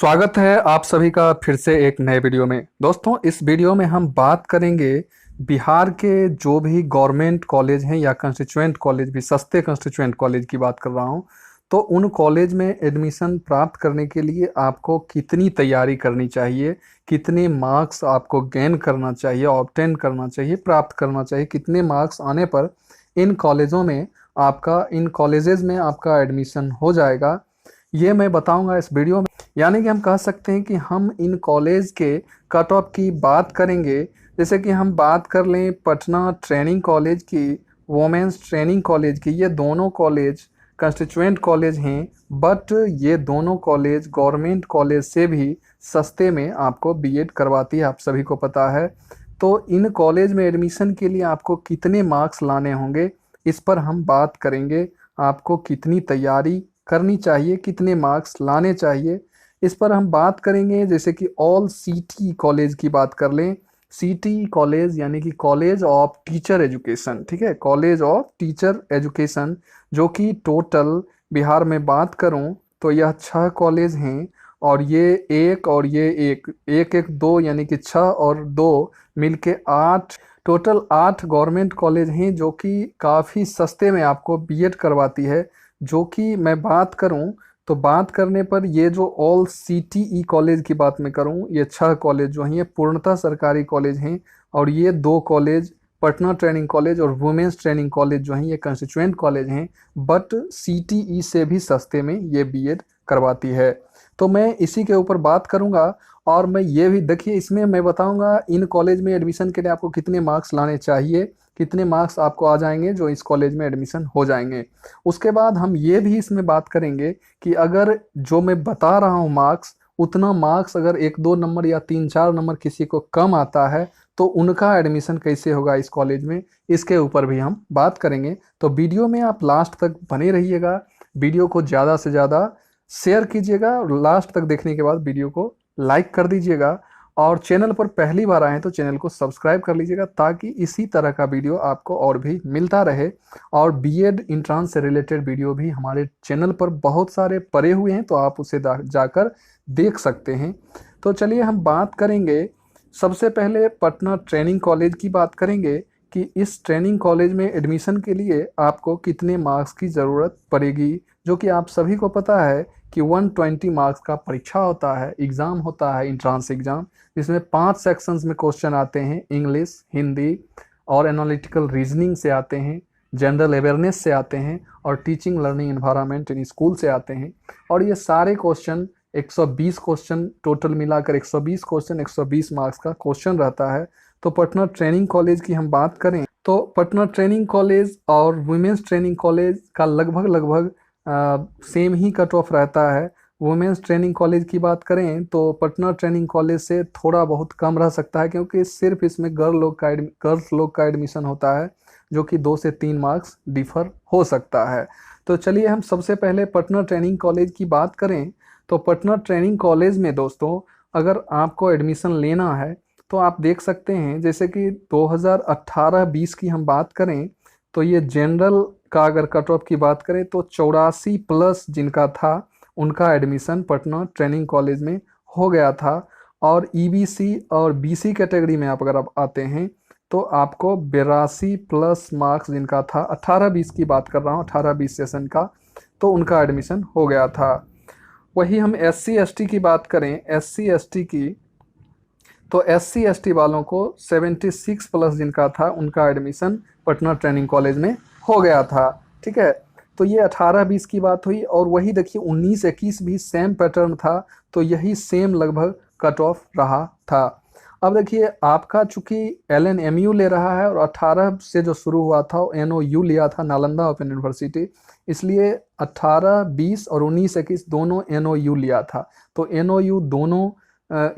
स्वागत है आप सभी का फिर से एक नए वीडियो में। दोस्तों, इस वीडियो में हम बात करेंगे बिहार के जो भी गवर्नमेंट कॉलेज हैं या कंस्टिट्यूएंट कॉलेज, भी सस्ते कंस्टिट्यूएंट कॉलेज की बात कर रहा हूं। तो उन कॉलेज में एडमिशन प्राप्त करने के लिए आपको कितनी तैयारी करनी चाहिए, कितने मार्क्स आपको गेन करना चाहिए, ऑब्टेन करना चाहिए, प्राप्त करना चाहिए, कितने मार्क्स आने पर इन कॉलेजों में इन कॉलेजेस में आपका एडमिशन हो जाएगा, ये मैं बताऊंगा इस वीडियो में। यानी कि हम कह सकते हैं कि हम इन कॉलेज के कट ऑफ की बात करेंगे। जैसे कि हम बात कर लें पटना ट्रेनिंग कॉलेज की, वोमेंस ट्रेनिंग कॉलेज की, ये दोनों कॉलेज कंस्टिट्यूएंट कॉलेज हैं, बट ये दोनों कॉलेज गवर्नमेंट कॉलेज से भी सस्ते में आपको बीएड करवाती है, आप सभी को पता है। तो इन कॉलेज में एडमिशन के लिए आपको कितने मार्क्स लाने होंगे, इस पर हम बात करेंगे। आपको कितनी तैयारी करनी चाहिए, कितने मार्क्स लाने चाहिए, इस पर हम बात करेंगे। जैसे कि ऑल सिटी कॉलेज की बात कर लें, सिटी कॉलेज यानी कि कॉलेज ऑफ टीचर एजुकेशन, ठीक है, कॉलेज ऑफ टीचर एजुकेशन, जो कि टोटल बिहार में बात करूं तो यह 6 कॉलेज हैं। और ये एक और ये एक दो, यानी कि 6 और 2 मिलके 8, टोटल 8 गवर्नमेंट कॉलेज हैं जो कि काफ़ी सस्ते में आपको बीएड करवाती है। जो कि मैं बात करूं तो बात करने पर ये जो ऑल सीटीई कॉलेज की बात मैं करूं, ये 6 कॉलेज जो हैं ये पूर्णतः सरकारी कॉलेज हैं। और ये 2 कॉलेज पटना ट्रेनिंग कॉलेज और वुमेंस ट्रेनिंग कॉलेज जो हैं ये कंस्टिट्यूएंट कॉलेज हैं, बट सीटीई से भी सस्ते में ये बीएड करवाती है। तो मैं इसी के ऊपर बात करूंगा। और मैं ये भी देखिए, इसमें मैं बताऊंगा इन कॉलेज में एडमिशन के लिए आपको कितने मार्क्स लाने चाहिए, कितने मार्क्स आपको आ जाएंगे जो इस कॉलेज में एडमिशन हो जाएंगे। उसके बाद हम ये भी इसमें बात करेंगे कि अगर जो मैं बता रहा हूँ मार्क्स, उतना मार्क्स अगर 1-2 नंबर या 3-4 नंबर किसी को कम आता है तो उनका एडमिशन कैसे होगा इस कॉलेज में, इसके ऊपर भी हम बात करेंगे। तो वीडियो में आप लास्ट तक बने रहिएगा, वीडियो को ज़्यादा से ज़्यादा शेयर कीजिएगा और लास्ट तक देखने के बाद वीडियो को लाइक कर दीजिएगा। और चैनल पर पहली बार आए हैं तो चैनल को सब्सक्राइब कर लीजिएगा, ताकि इसी तरह का वीडियो आपको और भी मिलता रहे। और बीएड इंट्रांस से रिलेटेड वीडियो भी हमारे चैनल पर बहुत सारे पड़े हुए हैं, तो आप उसे जाकर देख सकते हैं। तो चलिए हम बात करेंगे, सबसे पहले पटना ट्रेनिंग कॉलेज की बात करेंगे कि इस ट्रेनिंग कॉलेज में एडमिशन के लिए आपको कितने मार्क्स की ज़रूरत पड़ेगी। जो कि आप सभी को पता है कि 120 मार्क्स का परीक्षा होता है, एग्ज़ाम होता है, इंट्रांस एग्ज़ाम, जिसमें 5 सेक्शंस में क्वेश्चन आते हैं। इंग्लिश, हिंदी और एनालिटिकल रीजनिंग से आते हैं, जनरल अवेयरनेस से आते हैं और teaching learning environment in school से आते हैं। और ये सारे क्वेश्चन 120 क्वेश्चन, टोटल मिलाकर 120 क्वेश्चन, 120 मार्क्स का क्वेश्चन रहता है। तो पटना ट्रेनिंग कॉलेज की हम बात करें तो पटना ट्रेनिंग कॉलेज और वुमेंस ट्रेनिंग कॉलेज का लगभग सेम ही कट ऑफ रहता है। वुमेंस ट्रेनिंग कॉलेज की बात करें तो पटना ट्रेनिंग कॉलेज से थोड़ा बहुत कम रह सकता है, क्योंकि सिर्फ इसमें गर्ल्स लोग का एडमिशन होता है, जो कि 2 से 3 मार्क्स डिफर हो सकता है। तो चलिए हम सबसे पहले पटना ट्रेनिंग कॉलेज की बात करें तो पटना ट्रेनिंग कॉलेज में दोस्तों, अगर आपको एडमिशन लेना है तो आप देख सकते हैं, जैसे कि 2018-20 की हम बात करें तो ये जनरल का अगर कट ऑफ की बात करें तो 84+ जिनका था उनका एडमिशन पटना ट्रेनिंग कॉलेज में हो गया था। और ईबीसी और बीसी कैटेगरी में अगर आप आते हैं तो आपको 82+ मार्क्स जिनका था, 18-20 की बात कर रहा हूँ, 18-20 सेशन का, तो उनका एडमिशन हो गया था। वही हम SC ST की बात करें, SC ST की, तो SC ST वालों को 76+ जिनका था उनका एडमिशन पटना ट्रेनिंग कॉलेज में हो गया था, ठीक है। तो ये 18-20 की बात हुई। और वही देखिए 19-21 भी सेम पैटर्न था, तो यही सेम लगभग कट ऑफ रहा था। अब देखिए आपका चूंकि LNMU ले रहा है और 18 से जो शुरू हुआ था वो NOU लिया था, नालंदा ओपन यूनिवर्सिटी, इसलिए 18-20 और 19-21 दोनों NOU लिया था। तो NOU दोनों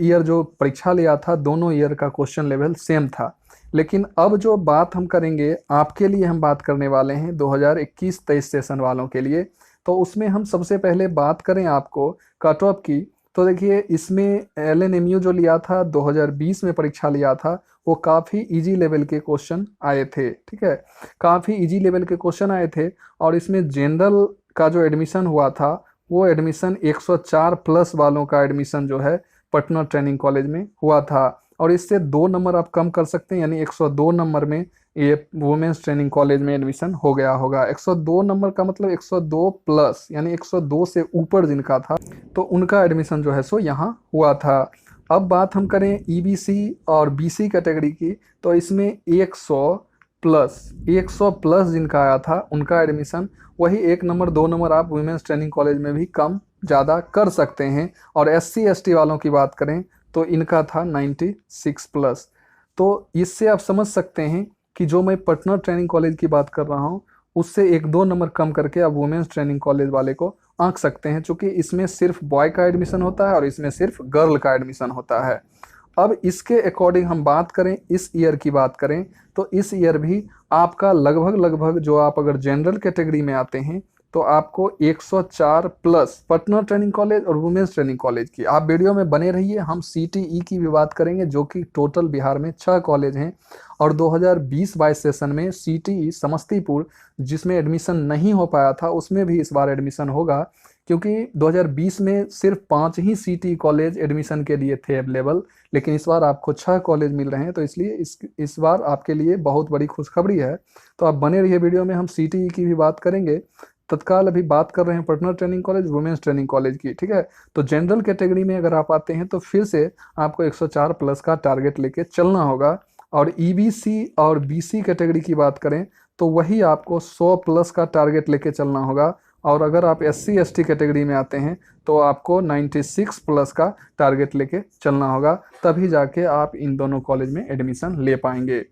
ईयर जो परीक्षा लिया था, दोनों ईयर का क्वेश्चन लेवल सेम था। लेकिन अब जो बात हम करेंगे आपके लिए, हम बात करने वाले हैं 2021-23 सेशन वालों के लिए। तो उसमें हम सबसे पहले बात करें आपको कट ऑफ की, तो देखिए इसमें LNMU जो लिया था 2020 में परीक्षा लिया था, वो काफ़ी इजी लेवल के क्वेश्चन आए थे, ठीक है, काफ़ी इजी लेवल के क्वेश्चन आए थे। और इसमें जनरल का जो एडमिशन हुआ था वो एडमिशन 104 प्लस वालों का एडमिशन जो है पटना ट्रेनिंग कॉलेज में हुआ था। और इससे 2 नंबर आप कम कर सकते हैं, यानी 102 नंबर में ये वुमेन्स ट्रेनिंग कॉलेज में एडमिशन हो गया होगा। 102 नंबर का मतलब 102 प्लस, यानी 102 से ऊपर जिनका था तो उनका एडमिशन जो है सो यहाँ हुआ था। अब बात हम करें ईबीसी और बीसी कैटेगरी की, तो इसमें 100 प्लस जिनका आया था उनका एडमिशन, वही 1 नंबर 2 नंबर आप वुमेन्स ट्रेनिंग कॉलेज में भी कम ज़्यादा कर सकते हैं। और एससी एसटी वालों की बात करें तो इनका था 96 प्लस। तो इससे आप समझ सकते हैं कि जो मैं पटना ट्रेनिंग कॉलेज की बात कर रहा हूँ उससे 1-2 नंबर कम करके आप वुमेन्स ट्रेनिंग कॉलेज वाले को आंक सकते हैं, चूँकि इसमें सिर्फ बॉय का एडमिशन होता है और इसमें सिर्फ गर्ल का एडमिशन होता है। अब इसके अकॉर्डिंग हम बात करें, इस ईयर की बात करें तो इस ईयर भी आपका लगभग जो आप अगर जनरल कैटेगरी में आते हैं तो आपको 104 प्लस पटना ट्रेनिंग कॉलेज और वुमेन्स ट्रेनिंग कॉलेज की। आप वीडियो में बने रहिए, हम सीटीई की भी बात करेंगे जो कि टोटल बिहार में 6 कॉलेज हैं। और 2020-22 सेशन में सीटीई समस्तीपुर जिसमें एडमिशन नहीं हो पाया था उसमें भी इस बार एडमिशन होगा, क्योंकि 2020 में सिर्फ 5 ही सीटीई कॉलेज एडमिशन के लिए थे अवेलेबल, लेकिन इस बार आपको 6 कॉलेज मिल रहे हैं। तो इसलिए इस बार आपके लिए बहुत बड़ी खुशखबरी है। तो आप बने रहिए वीडियो में, हम सीटीई की भी बात करेंगे। तत्काल अभी बात कर रहे हैं Patna training college women's training college की, ठीक है। तो जनरल कैटेगरी में अगर आप आते हैं तो फिर से आपको 104 प्लस का टारगेट लेके चलना होगा। और ईबीसी और बीसी कैटेगरी की बात करें तो वही आपको 100 प्लस का टारगेट लेके चलना होगा। और अगर आप एससी एसटी कैटेगरी में आते हैं तो आपको 96 प्लस का टारगेट लेके चलना होगा, तभी जाके आप इन दोनों कॉलेज में एडमिशन ले पाएंगे,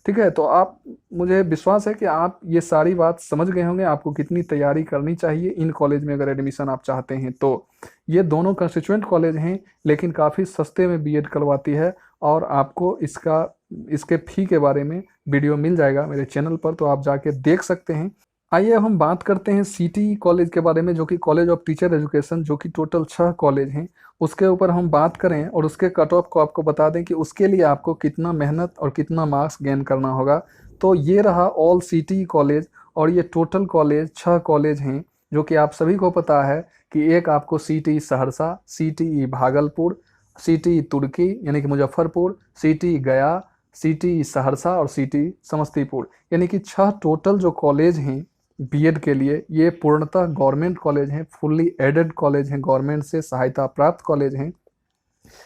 ठीक है। तो आप, मुझे विश्वास है कि आप ये सारी बात समझ गए होंगे, आपको कितनी तैयारी करनी चाहिए इन कॉलेज में अगर एडमिशन आप चाहते हैं तो। ये दोनों कंस्टिट्यूएंट कॉलेज हैं लेकिन काफ़ी सस्ते में बीएड करवाती है, और आपको इसके फ़ी के बारे में वीडियो मिल जाएगा मेरे चैनल पर, तो आप जाके देख सकते हैं। आइए अब हम बात करते हैं सिटी कॉलेज के बारे में, जो कि कॉलेज ऑफ टीचर एजुकेशन, जो कि टोटल 6 कॉलेज हैं उसके ऊपर हम बात करें और उसके कट ऑफ को आपको बता दें कि उसके लिए आपको कितना मेहनत और कितना मार्क्स गेन करना होगा। तो ये रहा ऑल सिटी कॉलेज, और ये टोटल कॉलेज 6 कॉलेज हैं, जो कि आप सभी को पता है कि एक आपको city Saharsa, city Bhagalpur, city Turki यानी कि मुजफ्फरपुर, सिटी गया, सिटी सहरसा और सिटी समस्तीपुर, यानी कि 6 टोटल जो कॉलेज हैं बीएड के लिए, ये पूर्णतः गवर्नमेंट कॉलेज हैं, फुल्ली एडेड कॉलेज हैं, गवर्नमेंट से सहायता प्राप्त कॉलेज हैं।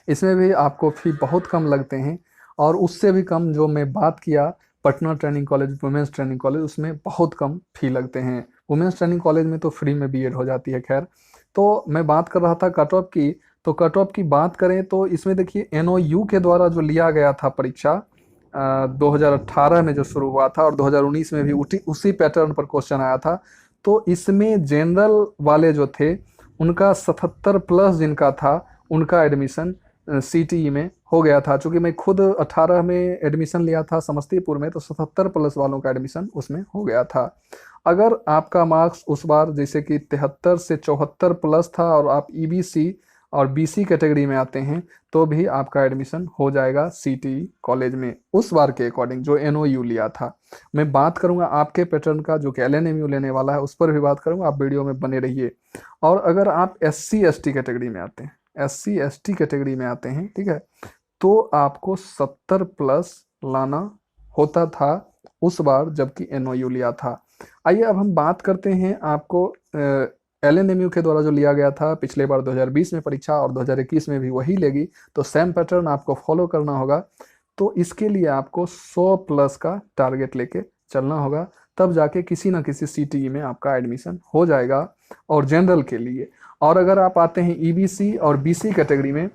इसमें भी आपको फ़ी बहुत कम लगते हैं, और उससे भी कम जो मैं बात किया Patna training college women's training college, उसमें बहुत कम फ़ी लगते हैं। वुमेंस ट्रेनिंग कॉलेज में तो फ्री में बीएड हो जाती है। खैर, तो मैं बात कर रहा था कट ऑफ की, तो कट ऑफ की बात करें तो इसमें देखिए एनओयू के द्वारा जो लिया गया था परीक्षा 2018 में जो शुरू हुआ था, और 2019 में भी उसी पैटर्न पर क्वेश्चन आया था। तो इसमें जनरल वाले जो थे उनका 77 प्लस जिनका था उनका एडमिशन सीटीई में हो गया था। चूँकि मैं खुद 18 में एडमिशन लिया था समस्तीपुर में, तो 77 प्लस वालों का एडमिशन उसमें हो गया था। अगर आपका मार्क्स उस बार जैसे कि 73 से 74 प्लस था और आप ईबीसी और बीसी कैटेगरी में आते हैं तो भी आपका एडमिशन हो जाएगा सीटीई कॉलेज में उस बार के अकॉर्डिंग जो एनओयू लिया था। मैं बात करूंगा आपके पैटर्न का जो कि एलएनएमयू लेने वाला है, उस पर भी बात करूंगा, आप वीडियो में बने रहिए। और अगर आप एससी एसटी कैटेगरी में आते हैं, एससी एसटी कैटेगरी में आते हैं, ठीक है, तो आपको 70 प्लस लाना होता था उस बार जबकि एनओयू लिया था। आइए अब हम बात करते हैं आपको एलएनएमयू के द्वारा जो लिया गया था पिछले बार 2020 में परीक्षा, और 2021 में भी वही लेगी, तो सेम पैटर्न आपको फॉलो करना होगा। तो इसके लिए आपको 100 प्लस का टारगेट लेके चलना होगा, तब जाके किसी ना किसी सीटीई में आपका एडमिशन हो जाएगा, और जनरल के लिए। और अगर आप आते हैं ईबीसी और बीसी कैटेगरी में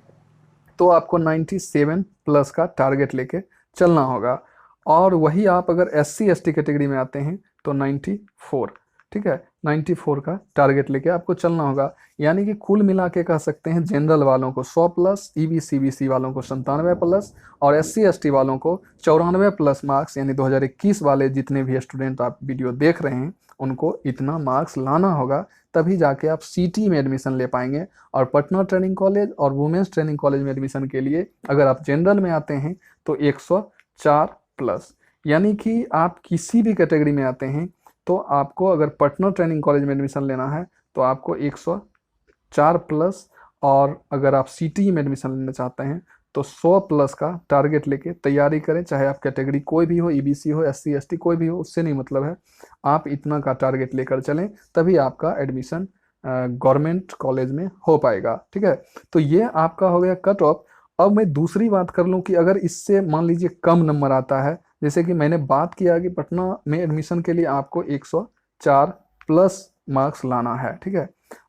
तो आपको 97 प्लस का टारगेट लेके चलना होगा, और वही आप अगर एससी एसटी कैटेगरी में आते हैं तो 94, ठीक है, 94 का टारगेट लेके आपको चलना होगा। यानी कि कुल मिला के कह सकते हैं जनरल वालों को 100 प्लस, ईबीसी बीसी वालों को 97 प्लस, और एससी एसटी वालों को 94 प्लस मार्क्स, यानी 2021 वाले जितने भी स्टूडेंट आप वीडियो देख रहे हैं उनको इतना मार्क्स लाना होगा, तभी जाके आप सीटी में एडमिशन ले पाएंगे। और पटना ट्रेनिंग कॉलेज और वुमेंस ट्रेनिंग कॉलेज में एडमिशन के लिए अगर आप जनरल में आते हैं तो 104 प्लस, यानी कि आप किसी भी कैटेगरी में आते हैं तो आपको अगर पटना ट्रेनिंग कॉलेज में एडमिशन लेना है तो आपको 104+ और अगर आप CTE में एडमिशन लेना चाहते हैं तो 100+ का टारगेट लेके तैयारी करें। चाहे आप कैटेगरी कोई भी हो, EBC हो, SC ST कोई भी हो, उससे नहीं मतलब है, आप इतना का टारगेट लेकर चलें, तभी आपका एडमिशन गवर्नमेंट कॉलेज में हो पाएगा। ठीक है, तो ये आपका हो गया कट ऑफ। अब मैं दूसरी बात कर लूँ कि अगर इससे मान लीजिए कम नंबर आता है, जैसे कि मैंने बात किया कि पटना में एडमिशन के लिए आपको 104+ मार्क्स लाना है, ठीक है,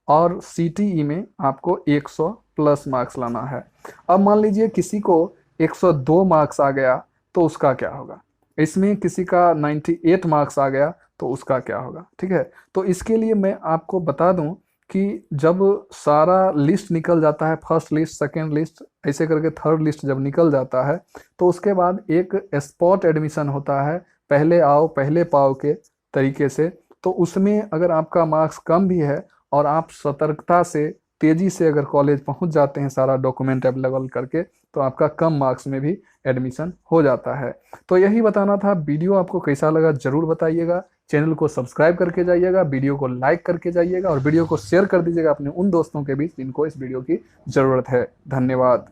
और CTE में आपको 100+ मार्क्स लाना है। अब मान लीजिए किसी को 102 मार्क्स आ गया तो उसका क्या होगा, इसमें किसी का 98 मार्क्स आ गया तो उसका क्या होगा। ठीक है, तो इसके लिए मैं आपको बता दूं कि जब सारा लिस्ट निकल जाता है, फर्स्ट लिस्ट, सेकेंड लिस्ट, ऐसे करके थर्ड लिस्ट जब निकल जाता है, तो उसके बाद एक स्पॉट एडमिशन होता है, पहले आओ पहले पाओ के तरीके से। तो उसमें अगर आपका मार्क्स कम भी है और आप सतर्कता से तेजी से अगर कॉलेज पहुंच जाते हैं सारा डॉक्यूमेंट अवेलेबल करके, तो आपका कम मार्क्स में भी एडमिशन हो जाता है। तो यही बताना था। वीडियो आपको कैसा लगा जरूर बताइएगा। चैनल को सब्सक्राइब करके जाइएगा, वीडियो को लाइक करके जाइएगा और वीडियो को शेयर कर दीजिएगा अपने उन दोस्तों के बीच जिनको इस वीडियो की ज़रूरत है। धन्यवाद।